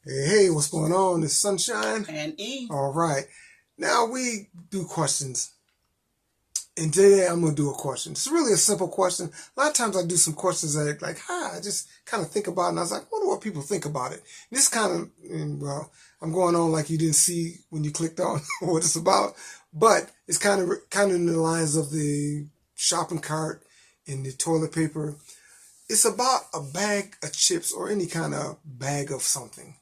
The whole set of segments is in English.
Hey, what's going on? It's Sunshine. And E. All right. Now we do questions. And today I'm going to do a question. It's really a simple question. A lot of times I do some questions that I just kind of think about it. And I was like, I wonder what people think about it. This kind of, well, I'm going on like you didn't see when you clicked on what it's about. But it's kind of in the lines of the shopping cart and the toilet paper. It's about a bag of chips or any kind of bag of something.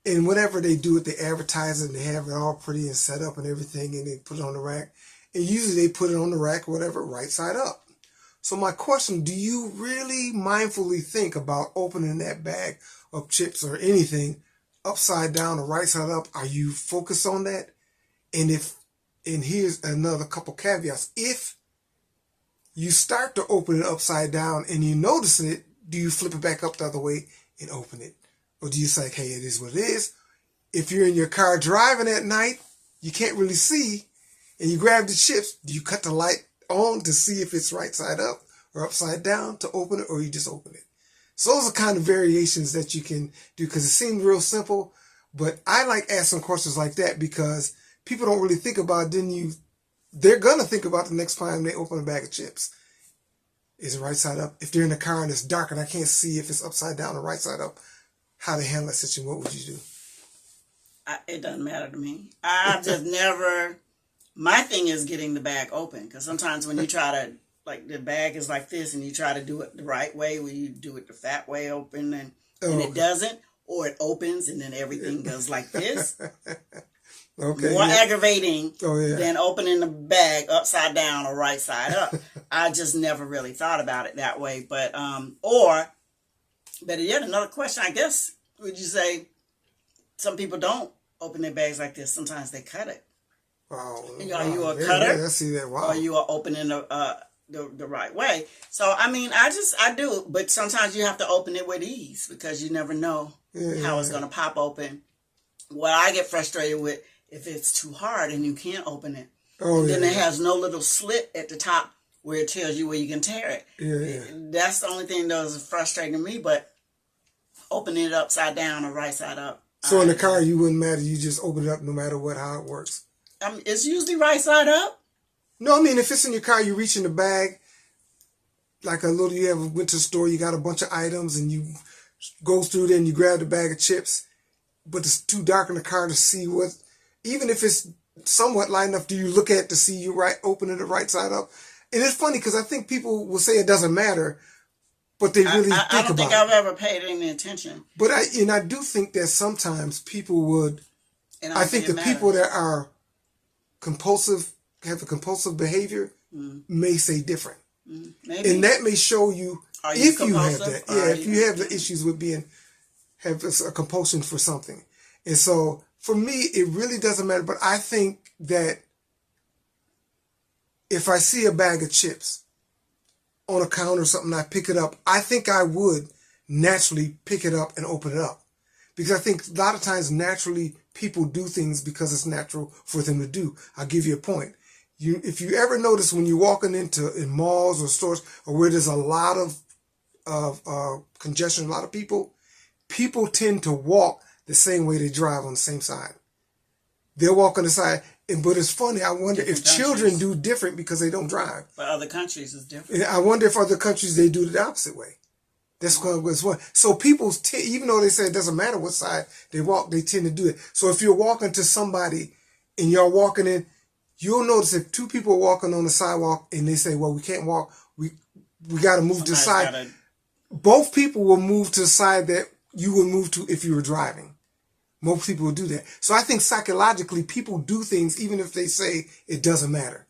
And whenever they do it, they advertise it and they have it all pretty and set up and everything, and they put it on the rack. And usually they put it on the rack, whatever, right side up. So my question, do you really mindfully think about opening that bag of chips or anything upside down or right side up? Are you focused on that? And here's another couple caveats. If you start to open it upside down and you notice it, do you flip it back up the other way and open it? Or do you say, hey, it is what it is? If you're in your car driving at night, you can't really see, and you grab the chips, do you cut the light on to see if it's right side up or upside down to open it, or you just open it? So those are kind of variations that you can do, because it seems real simple, but I like asking questions like that because people don't really think about it. They're going to think about the next time they open a bag of chips. Is it right side up? If they're in the car and it's dark and I can't see if it's upside down or right side up, how to handle that situation, what would you do? It doesn't matter to me. I just never, my thing is getting the bag open. Because sometimes when you try to, like the bag is like this and you try to do it the right way, where you do it the fat way open and it doesn't, or it opens and then everything goes like this. Okay. More aggravating than opening the bag upside down or right side up. I just never really thought about it that way. But, or better yet, another question, I guess, would you say some people don't open their bags like this? Sometimes they cut it. Wow. Are you a cutter? Yeah, I see that. Wow. Or you are opening the right way? So, I mean, I do, but sometimes you have to open it with ease because you never know how it's going to pop open. What I get frustrated with, if it's too hard and you can't open it, then it has no little slit at the top where it tells you where you can tear it. That's the only thing that was frustrating to me, but opening it upside down or right side up. So in the car, you wouldn't matter. You just open it up no matter what, how it works. It's usually right side up. No, I mean, if it's in your car, you reach in the bag, like you went to the store, you got a bunch of items, and you go through there and you grab the bag of chips, but it's too dark in the car to see what, even if it's somewhat light enough, do you look at it to see you opening it right side up? And it's funny because I think people will say it doesn't matter, but they really think about it. I don't think I've ever paid any attention. But I do think that sometimes people would, I think the people that are compulsive, have a compulsive behavior, may say different. Maybe. And that may show you if you have that. Yeah, if you have the issues with have a compulsion for something. And so for me, it really doesn't matter. But I think that if I see a bag of chips on a counter or something, I pick it up, I think I would naturally pick it up and open it up. Because I think a lot of times naturally people do things because it's natural for them to do. I'll give you a point. If you ever notice when you're walking in malls or stores or where there's a lot of congestion, a lot of people tend to walk the same way they drive on the same side. They'll walk on the side. But it's funny, I wonder if children do different because they don't drive. But other countries is different. I wonder if other countries, they do it the opposite way. That's what's one. So people, even though they say it doesn't matter what side they walk, they tend to do it. So if you're walking to somebody and you're walking in, you'll notice if two people are walking on the sidewalk and they say, well, we can't walk, we got to move to the side. Both people will move to the side that you would move to if you were driving. Most people will do that. So I think psychologically people do things even if they say it doesn't matter.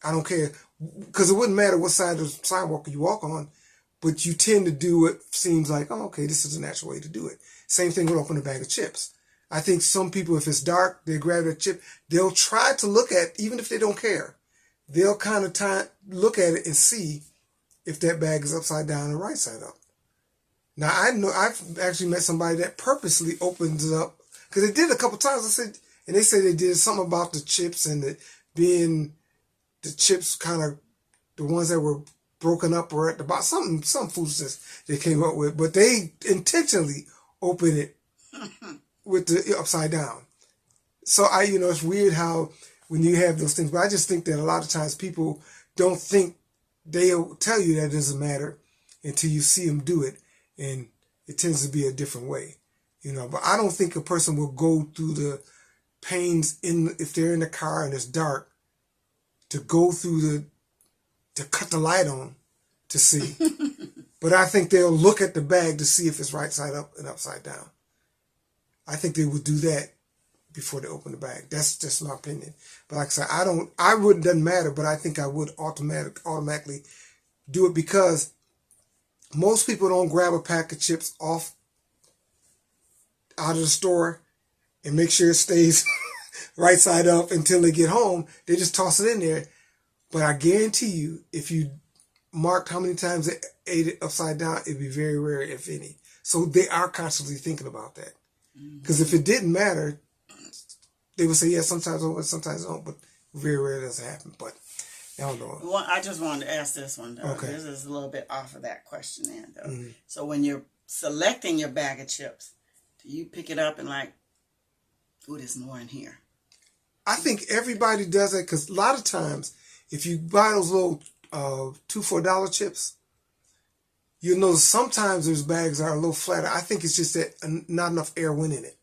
I don't care. Because it wouldn't matter what side of the sidewalk you walk on, but you tend to do what seems like, oh, okay, this is a natural way to do it. Same thing with opening a bag of chips. I think some people, if it's dark, they grab a chip, they'll try to look at, even if they don't care, they'll kind of look at it and see if that bag is upside down or right side up. Now, I know I've actually met somebody that purposely opens it up, because they did a couple times. And they say they did something about the chips and the chips kind of, the ones that were broken up or at the bottom, some foolishness they came up with, but they intentionally opened it with the upside down. So it's weird how when you have those things, but I just think that a lot of times people don't think, they'll tell you that it doesn't matter until you see them do it, and it tends to be a different way, but I don't think a person will go through the pains if they're in the car and it's dark to go through to cut the light on to see. But I think they'll look at the bag to see if it's right side up and upside down. I think they would do that before they open the bag. That's just my opinion. But like I said, doesn't matter, but I think I would automatically do it, because most people don't grab a pack of chips out of the store and make sure it stays right side up until they get home. They just toss it in there. But I guarantee you, if you marked how many times they ate it upside down, it'd be very rare, if any. So they are constantly thinking about that. Because if it didn't matter, they would say, yeah, sometimes I would, sometimes I don't, but very rare does it happen. But I don't know. Well, I just wanted to ask this one, though. Okay. This is a little bit off of that question there, though. Mm-hmm. So when you're selecting your bag of chips, do you pick it up and like, ooh, there's more in here? I think everybody does that, because a lot of times, if you buy those little $2 for $1 chips, you'll notice sometimes those bags are a little flatter. I think it's just that not enough air went in it.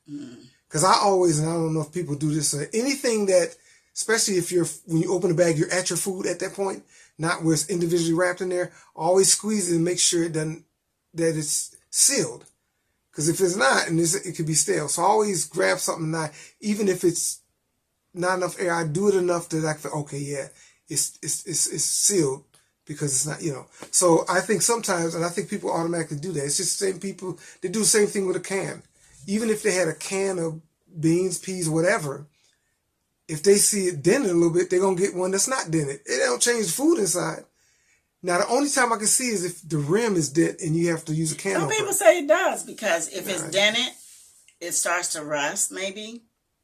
Because I always, and I don't know if people do this, anything that, especially when you open the bag, you're at your food at that point, not where it's individually wrapped in there, always squeeze it and make sure that it's sealed. Because if it's not, and it could be stale. So I always grab something, even if it's not enough air, I do it enough that I feel, okay, yeah, it's sealed, because it's not, So I think sometimes, and I think people automatically do that. It's just the same people, they do the same thing with a can. Even if they had a can of beans, peas, whatever, if they see it dented a little bit, they're going to get one that's not dented. It don't change the food inside. Now, the only time I can see is if the rim is dent and you have to use a can opener. Some people say it does, because if it's dented, it starts to rust, maybe,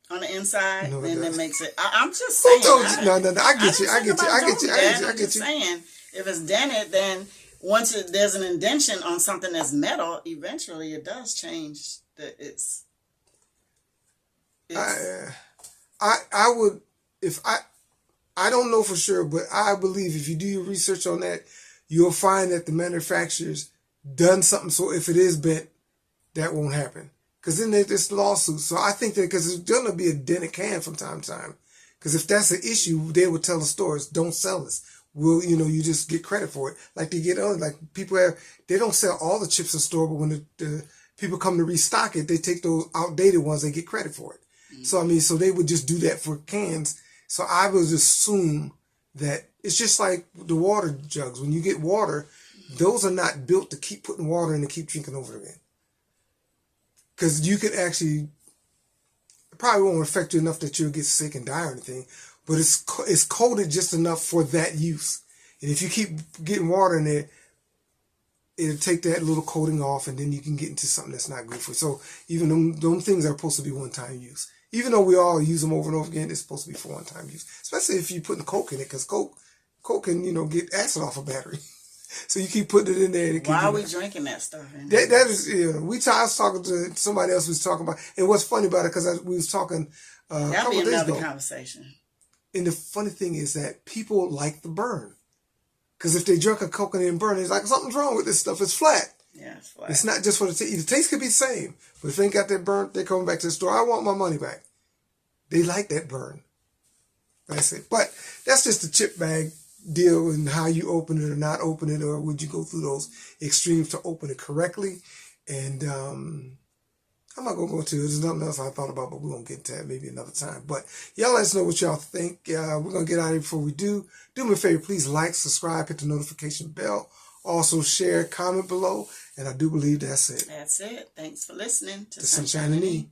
on the inside. No, then it makes it... I'm just saying. Who told you? No, I get you. I get you. I'm just saying, if it's dented, then once there's an indentation on something that's metal, eventually it does change it's I would, if I don't know for sure, but I believe if you do your research on that, you'll find that the manufacturer's done something, so if it is bent, that won't happen. Because then there's lawsuits. So I think that, because there's going to be a dented can from time to time. Because if that's an issue, they would tell the stores, don't sell this. Well, you just get credit for it. Like they get other, like people they don't sell all the chips in the store, but when the people come to restock it, they take those outdated ones, they get credit for it. So, so they would just do that for cans. So I would assume that it's just like the water jugs. When you get water, those are not built to keep putting water in and keep drinking over again. Because you could actually, it probably won't affect you enough that you'll get sick and die or anything, but it's coated just enough for that use. And if you keep getting water in there, it'll take that little coating off, and then you can get into something that's not good for you. So even them things are supposed to be one-time use. Even though we all use them over and over again, it's supposed to be for one-time use. Especially if you put Coke in it, because Coke can, get acid off a battery. So you keep putting it in there. Why are we drinking that stuff? That is, I was talking to somebody else who was talking about, and what's funny about it, because we was talking a couple of days ago. That'll be another conversation. And the funny thing is that people like the burn. Because if they drink a Coke and then burn, it's like, something's wrong with this stuff. It's flat. Yeah, it's flat. It's not just for the taste. The taste could be the same. But if they ain't got that burn, they're coming back to the store. I want my money back. They like that burn. That's it. But that's just the chip bag deal, and how you open it or not open it, or would you go through those extremes to open it correctly. And I'm not going to go into it. There's nothing else I thought about, but we won't get to that maybe another time. But y'all let us know what y'all think. We're going to get out of here before we do. Do me a favor, please like, subscribe, hit the notification bell. Also share, comment below. And I do believe that's it. That's it. Thanks for listening to Sunshine and E.